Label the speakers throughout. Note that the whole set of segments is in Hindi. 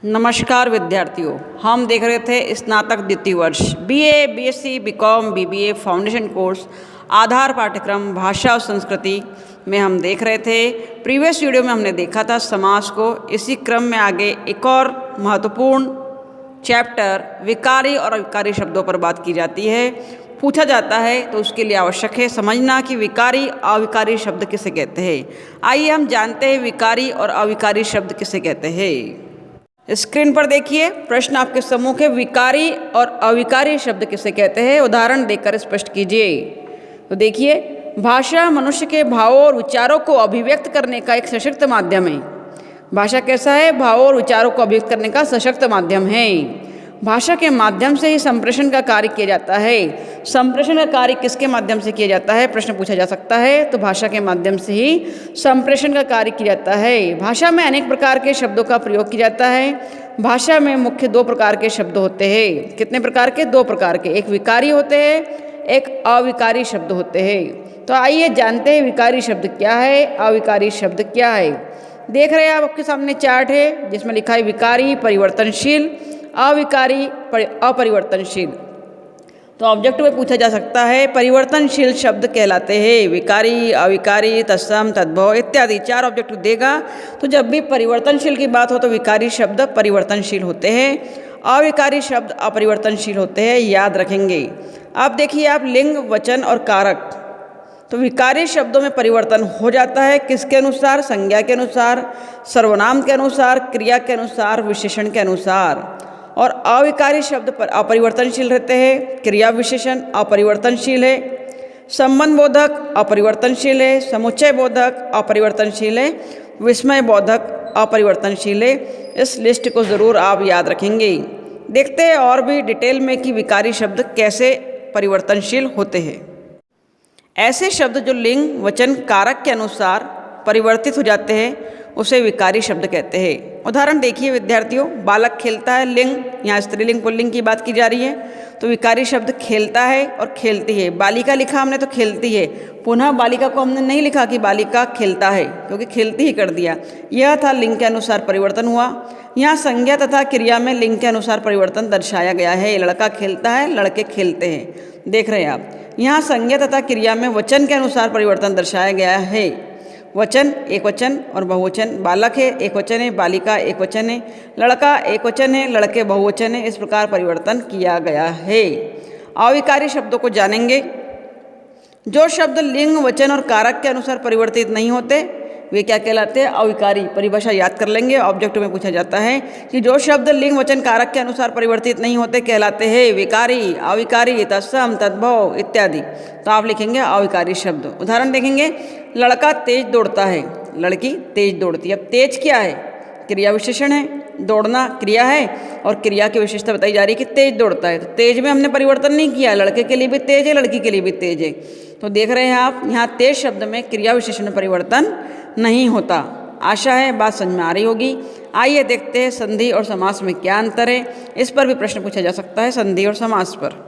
Speaker 1: नमस्कार विद्यार्थियों, हम देख रहे थे स्नातक द्वितीय वर्ष BA, BSc, BCom, BBA foundation course आधार पाठ्यक्रम भाषा और संस्कृति में हम देख रहे थे। प्रीवियस वीडियो में हमने देखा था समास को। इसी क्रम में आगे एक और महत्वपूर्ण चैप्टर विकारी और अविकारी शब्दों पर बात की जाती है। पूछा जाता है तो उसके लिए आवश्यक है समझना कि विकारी अविकारी शब्द किसे कहते हैं। आइए हम जानते हैं विकारी और अविकारी शब्द किसे कहते हैं। स्क्रीन पर देखिए, प्रश्न आपके सम्मुख है, विकारी और अविकारी शब्द किसे कहते हैं, उदाहरण देकर स्पष्ट कीजिए। तो देखिए, भाषा मनुष्य के भावों और विचारों को अभिव्यक्त करने का एक सशक्त माध्यम है। भाषा कैसा है? भावों और विचारों को अभिव्यक्त करने का सशक्त माध्यम है। भाषा के माध्यम से ही संप्रेषण का कार्य किया जाता है। संप्रेषण का कार्य किसके माध्यम से किया जाता है, प्रश्न पूछा जा सकता है। तो भाषा के माध्यम से ही संप्रेषण का कार्य किया जाता है। भाषा में अनेक प्रकार के शब्दों का प्रयोग किया जाता है। भाषा में मुख्य दो प्रकार के शब्द होते हैं। कितने प्रकार के? दो प्रकार के। एक विकारी होते हैं, एक अविकारी शब्द होते हैं। तो आइए जानते हैं विकारी शब्द क्या है, अविकारी शब्द क्या है। देख रहे हैं आप, आपके सामने चार्ट है जिसमें लिखा है विकारी परिवर्तनशील, अविकारी अपरिवर्तनशील। तो ऑब्जेक्ट में पूछा जा सकता है परिवर्तनशील शब्द कहलाते हैं विकारी, अविकारी, तत्सम, तद्भव इत्यादि। चार ऑब्जेक्ट देगा। तो जब भी परिवर्तनशील की बात हो तो विकारी शब्द परिवर्तनशील होते हैं, अविकारी शब्द अपरिवर्तनशील होते हैं, याद रखेंगे। अब देखिए आप, लिंग, वचन और कारक। तो विकारी शब्दों में परिवर्तन हो जाता है किसके अनुसार? संज्ञा के अनुसार, सर्वनाम के अनुसार, क्रिया के अनुसार, विशेषण के अनुसार। और अविकारी शब्द पर अपरिवर्तनशील रहते हैं। क्रिया विशेषण अपरिवर्तनशील है, संबंध बोधक अपरिवर्तनशील है, समुच्चय बोधक अपरिवर्तनशील है, विस्मय बोधक अपरिवर्तनशील है। इस लिस्ट को ज़रूर आप याद रखेंगे। देखते हैं और भी डिटेल में कि विकारी शब्द कैसे परिवर्तनशील होते हैं। ऐसे शब्द जो लिंग, वचन, कारक के अनुसार परिवर्तित हो जाते हैं उसे विकारी शब्द कहते हैं। उदाहरण देखिए विद्यार्थियों, बालक खेलता है, लिंग, यहाँ स्त्रीलिंग पुल्लिंग की बात की जा रही है। तो विकारी शब्द खेलता है और खेलती है। बालिका लिखा हमने तो खेलती है, पुनः बालिका को हमने नहीं लिखा कि बालिका खेलता है, क्योंकि खेलती ही कर दिया। यह था लिंग के अनुसार परिवर्तन हुआ। यहाँ संज्ञा तथा क्रिया में लिंग के अनुसार परिवर्तन दर्शाया गया है। लड़का खेलता है, लड़के खेलते हैं। देख रहे हैं आप, यहाँ संज्ञा तथा क्रिया में वचन के अनुसार परिवर्तन दर्शाया गया है। वचन एक वचन और बहुवचन, बालक है एक वचन है, बालिका एक वचन है, लड़का एक वचन है, लड़के बहुवचन है। इस प्रकार परिवर्तन किया गया है। अविकारी शब्दों को जानेंगे। जो शब्द लिंग, वचन और कारक के अनुसार परिवर्तित नहीं होते वे क्या कहलाते हैं? अविकारी। परिभाषा याद कर लेंगे। ऑब्जेक्ट में पूछा जाता है कि जो शब्द लिंग, वचन, कारक के अनुसार परिवर्तित नहीं होते कहलाते हैं विकारी, अविकारी, तत्सम, तद्भव इत्यादि। तो आप लिखेंगे अविकारी शब्द। उदाहरण देखेंगे, लड़का तेज दौड़ता है, लड़की तेज दौड़ती है। अब तेज क्या है? क्रिया विशेषण है। दौड़ना क्रिया है और क्रिया की विशेषता बताई जा रही है कि तेज दौड़ता है। तो तेज में हमने परिवर्तन नहीं किया, लड़के के लिए भी तेज है, लड़की के लिए भी तेज है। तो देख रहे हैं आप, यहाँ तेज शब्द में क्रिया विशेषण में परिवर्तन नहीं होता। आशा है बात समझ में आ रही होगी। आइए देखते हैं संधि और समास में क्या अंतर है। इस पर भी प्रश्न पूछा जा सकता है, संधि और समास पर।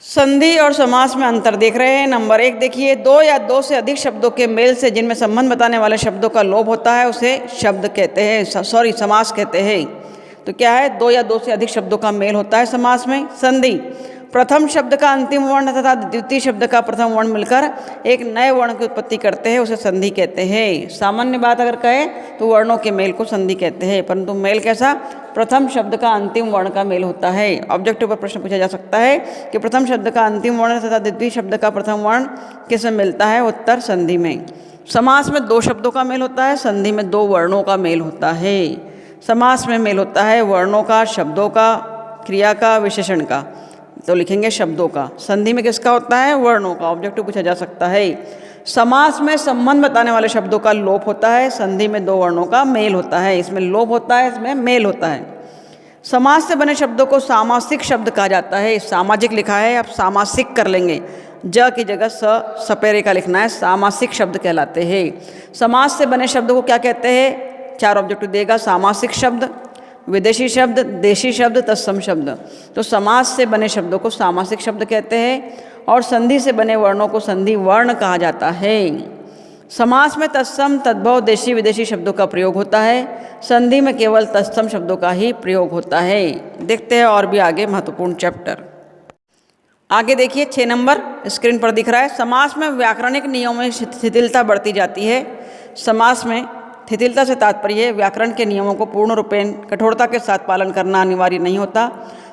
Speaker 1: संधि और समास में अंतर देख रहे हैं। नंबर 1 देखिए, दो या दो से अधिक शब्दों के मेल से जिनमें संबंध बताने वाले शब्दों का लोप होता है उसे शब्द कहते हैं, समास कहते हैं। तो क्या है? दो या दो से अधिक शब्दों का मेल होता है समास में। संधि, प्रथम शब्द का अंतिम वर्ण तथा द्वितीय शब्द का प्रथम वर्ण मिलकर एक नए वर्ण की उत्पत्ति करते हैं, उसे संधि कहते हैं। सामान्य बात अगर कहें तो वर्णों के मेल को संधि कहते हैं, परंतु मेल कैसा? प्रथम शब्द का अंतिम वर्ण का मेल होता है। ऑब्जेक्टिव पर प्रश्न पूछा जा सकता है कि प्रथम शब्द का अंतिम वर्ण तथा द्वितीय शब्द का प्रथम वर्ण किसमें मिलता है? उत्तर संधि में। समास में दो शब्दों का मेल होता है, संधि में दो वर्णों का मेल होता है। समास में मेल होता है वर्णों का, शब्दों का, क्रिया का, विशेषण का। तो लिखेंगे शब्दों का। संधि में किसका होता है? वर्णों का। ऑब्जेक्टिव पूछा जा सकता है। समास में संबंध बताने वाले शब्दों का लोप होता है, संधि में दो वर्णों का मेल होता है। इसमें लोप होता है, इसमें मेल होता है। समास से बने शब्दों को सामासिक शब्द कहा जाता है। सामाजिक लिखा है, आप सामासिक कर लेंगे, ज की जगह सपेरे का लिखना है। सामासिक शब्द कहलाते हैं। समास से बने शब्दों को क्या कहते हैं? चार ऑब्जेक्टिव देगा। सामासिक शब्द, विदेशी शब्द, देशी शब्द, तत्सम शब्द। तो समास से बने शब्दों को सामासिक शब्द कहते हैं और संधि से बने वर्णों को संधि वर्ण कहा जाता है। समास में तत्सम तद्भव देशी विदेशी शब्दों का प्रयोग होता है। संधि में केवल तत्सम शब्दों का ही प्रयोग होता है। देखते हैं और भी आगे महत्वपूर्ण चैप्टर। आगे देखिए 6 नंबर स्क्रीन पर दिख रहा है। समास में व्याकरणिक नियमों में शिथिलता बढ़ती जाती है। समास में शिथिलता से तात्पर्य व्याकरण के नियमों को पूर्ण रूपेण कठोरता के साथ पालन करना अनिवार्य नहीं होता।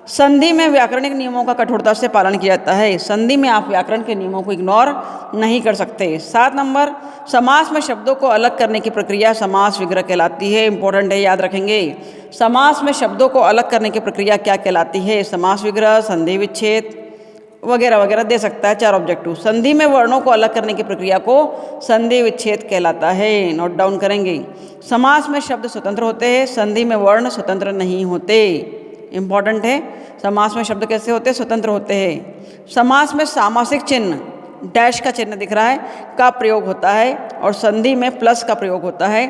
Speaker 1: संधि में व्याकरणिक नियमों का कठोरता से पालन किया जाता है। संधि में आप व्याकरण के नियमों को इग्नोर नहीं कर सकते। 7 नंबर समास में शब्दों को अलग करने की प्रक्रिया समास विग्रह कहलाती है। इंपॉर्टेंट है, याद रखेंगे। समास में शब्दों को अलग करने की प्रक्रिया क्या कहलाती है? समास विग्रह, संधि विच्छेद वगैरह वगैरह दे सकता है। 4 ऑब्जेक्टिव। संधि में वर्णों को अलग करने की प्रक्रिया को संधि विच्छेद कहलाता है। नोट डाउन करेंगे। समास में शब्द स्वतंत्र होते हैं, संधि में वर्ण स्वतंत्र नहीं होते। इंपॉर्टेंट है, समास में शब्द कैसे होते हैं? स्वतंत्र होते हैं। समास में सामासिक चिन्ह डैश का चिन्ह दिख रहा है का प्रयोग होता है और संधि में प्लस का प्रयोग होता है,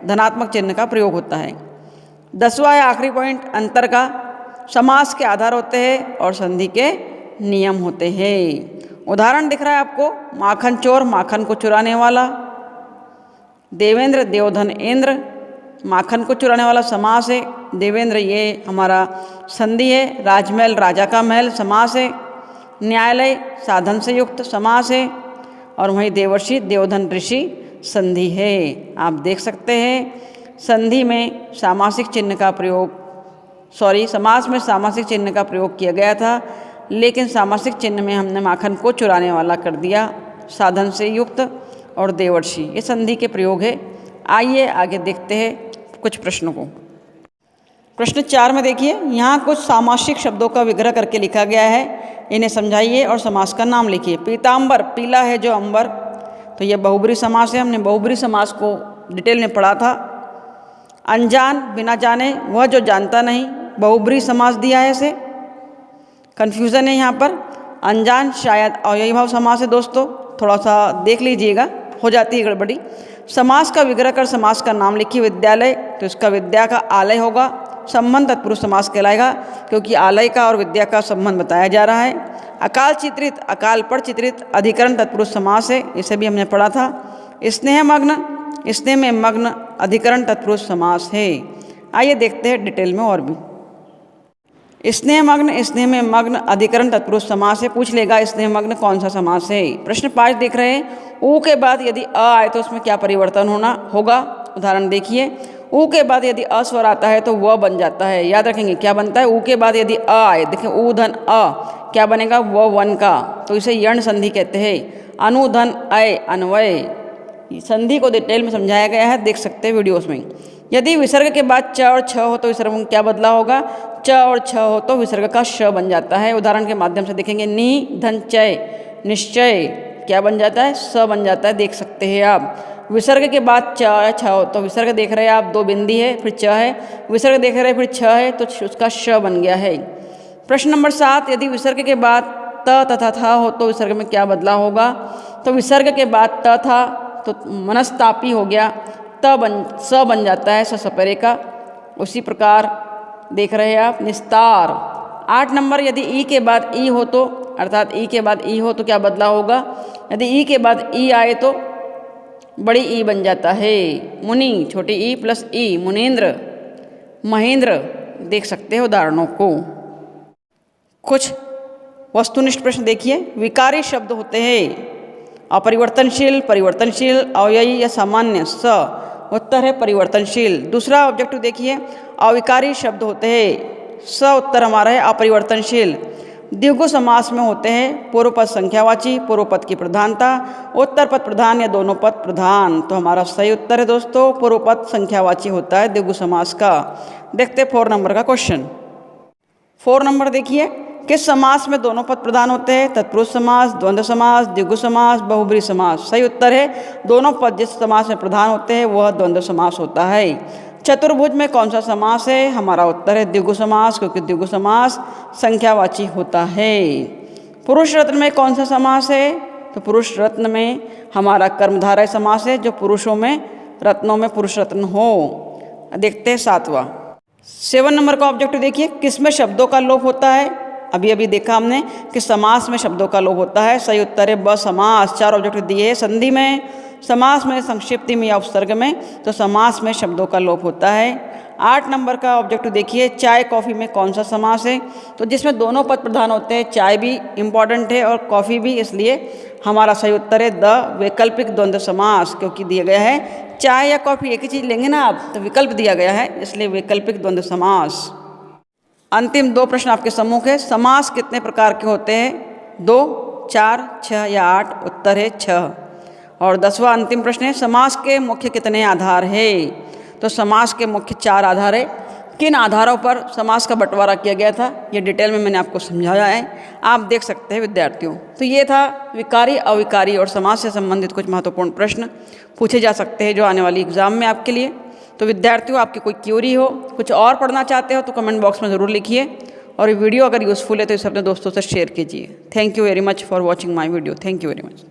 Speaker 1: धनात्मक चिन्ह का प्रयोग होता है। 10वां या आखिरी पॉइंट अंतर का। समास के आधार होते हैं और संधि के नियम होते हैं। उदाहरण दिख रहा है आपको, माखन चोर माखन को चुराने वाला, देवेंद्र देवधन इंद्र, माखन को चुराने वाला समास है। देवेंद्र ये हमारा संधि है। राजमहल राजा का महल समास है। न्यायालय साधन से युक्त समास है। और वहीं देवर्षि देवधन ऋषि संधि है। आप देख सकते हैं संधि में सामासिक चिन्ह का प्रयोग समास में सामासिक चिन्ह का प्रयोग किया गया था, लेकिन सामासिक चिन्ह में हमने माखन को चुराने वाला कर दिया, साधन से युक्त और देवर्षि, ये संधि के प्रयोग है। आइए आगे देखते हैं कुछ प्रश्नों को। प्रश्न 4 में देखिए, यहाँ कुछ सामासिक शब्दों का विग्रह करके लिखा गया है, इन्हें समझाइए और समास का नाम लिखिए। पीताम्बर पीला है जो अंबर, तो ये बहुब्री समास है। हमने बहुब्री समास को डिटेल में पढ़ा था। अनजान बिना जाने वह जो जानता नहीं, बहुब्री समास दिया है। इसे कन्फ्यूज़न है यहाँ पर। अनजान शायद अव्ययी भाव समास है दोस्तों, थोड़ा सा देख लीजिएगा, हो जाती है गड़बड़ी। समास का विग्रह कर समास का नाम लिखिए। विद्यालय, तो इसका विद्या का आलय होगा। संबंध तत्पुरुष समास कहलाएगा क्योंकि आलय का और विद्या का संबंध बताया जा रहा है। अकाल चित्रित अकाल पर चित्रित अधिकरण तत्पुरुष समास है, इसे भी हमने पढ़ा था। स्नेह मग्न स्नेह में मग्न अधिकरण तत्पुरुष समास है। आइए देखते हैं डिटेल में और भी। स्नेह में मग्न अधिकरण तत्पुरुष समास है। पूछ लेगा स्नेह मग्न कौन सा समास है। प्रश्न 5 देख रहे हैं, ऊ के बाद यदि अ आए तो उसमें क्या परिवर्तन होगा। उदाहरण देखिए, ऊ के बाद यदि अ स्वर आता है तो वह बन जाता है। याद रखेंगे क्या बनता है। ऊ के बाद यदि अ आए, देखिए ऊ धन अ क्या बनेगा, वह वन का, तो इसे यण संधि कहते हैं। अनुधन अय अन्वय, संधि को डिटेल में समझाया गया है, देख सकते हैं वीडियोस में। यदि विसर्ग के बाद च और छ हो तो विसर्ग में क्या बदला होगा। च और छ हो तो विसर्ग का श बन जाता है। उदाहरण के माध्यम से देखेंगे, नि धन चय निश्चय क्या बन जाता है, स बन जाता है, देख सकते हैं आप। विसर्ग के बाद च छ हो तो विसर्ग देख रहे हैं आप, 2 बिंदी है, फिर च है, विसर्ग देख रहे हैं, फिर छ है, तो उसका श बन गया है। प्रश्न नंबर 7, यदि विसर्ग के बाद त तथा था हो तो विसर्ग में क्या बदला होगा। तो विसर्ग के बाद त था तो मनस्तापी हो गया, स बन जाता है, सपरे का। उसी प्रकार देख रहे हैं आप निस्तार। 8 नंबर, यदि ई के बाद ई हो तो, अर्थात ई के बाद ई हो तो क्या बदला होगा। यदि ई के बाद ई आए तो बड़ी ई बन जाता है। मुनि छोटी ई प्लस ई, मुनीन्द्र महेंद्र, देख सकते हैं उदाहरणों को। कुछ वस्तुनिष्ठ प्रश्न देखिए। विकारी शब्द होते हैं अपरिवर्तनशील, परिवर्तनशील, अव्ययी या सामान्य। स उत्तर है परिवर्तनशील। दूसरा ऑब्जेक्टिव देखिए, अविकारी शब्द होते हैं। स उत्तर हमारा है अपरिवर्तनशील। द्विगु समास में होते हैं पूर्व पद संख्यावाची, पूर्व पद की प्रधानता, उत्तर पद प्रधान या दोनों पद प्रधान। तो हमारा सही उत्तर है दोस्तों पूर्व पद संख्यावाची होता है द्विगु समास का। देखते 4 नंबर का क्वेश्चन। 4 नंबर देखिए, किस समास में दोनों पद प्रधान होते हैं। तत्पुरुष समास, द्वंद्व समास, द्विगु समास, बहुब्री समास। सही उत्तर है दोनों पद जिस समास में प्रधान होते हैं वह द्वंद्व समास होता है। चतुर्भुज में कौन सा समास है। हमारा उत्तर है द्विगु समास, क्योंकि द्विगु समास संख्यावाची होता है। पुरुष रत्न में कौन सा समास है। तो पुरुष रत्न में हमारा कर्मधारय समास है, जो पुरुषों में रत्नों में पुरुष रत्न हो। देखते हैं 7वां। 7 नंबर का ऑब्जेक्टिव देखिए, किसमें शब्दों का लोप होता है। अभी अभी देखा हमने कि समास में शब्दों का लोप होता है। सही उत्तर है ब समास। 4 ऑब्जेक्टिव दिए हैं। संधि में, समास में संक्षिप्ति में या उपसर्ग में, तो समास में शब्दों का लोप होता है। 8 नंबर का ऑब्जेक्टिव देखिए, चाय कॉफ़ी में कौन सा समास है, तो जिसमें दोनों पद प्रधान होते हैं, चाय भी इम्पॉर्टेंट है और कॉफ़ी भी, इसलिए हमारा सही उत्तर है द वैकल्पिक द्वंद्व समास, क्योंकि दिया गया है चाय या कॉफ़ी एक ही चीज़ लेंगे ना आप, तो विकल्प दिया गया है, इसलिए वैकल्पिक द्वंद्व समास। अंतिम 2 प्रश्न आपके सम्मुख है, समास कितने प्रकार के होते हैं, 2, 4, 6 या 8, उत्तर है 6। और 10वां अंतिम प्रश्न है, समास के मुख्य कितने आधार है, तो समास के मुख्य 4 आधार है। किन आधारों पर समास का बंटवारा किया गया था, ये डिटेल में मैंने आपको समझाया है, आप देख सकते हैं विद्यार्थियों। तो ये था विकारी, अविकारी और समास से संबंधित कुछ महत्वपूर्ण प्रश्न पूछे जा सकते हैं जो आने वाली एग्जाम में आपके लिए। तो विद्यार्थियों, आपकी कोई क्यूरी हो, कुछ और पढ़ना चाहते हो, तो कमेंट बॉक्स में ज़रूर लिखिए, और ये वीडियो अगर यूज़फुल है तो इसे अपने दोस्तों से शेयर कीजिए। Thank you very much for watching my video. Thank you very much.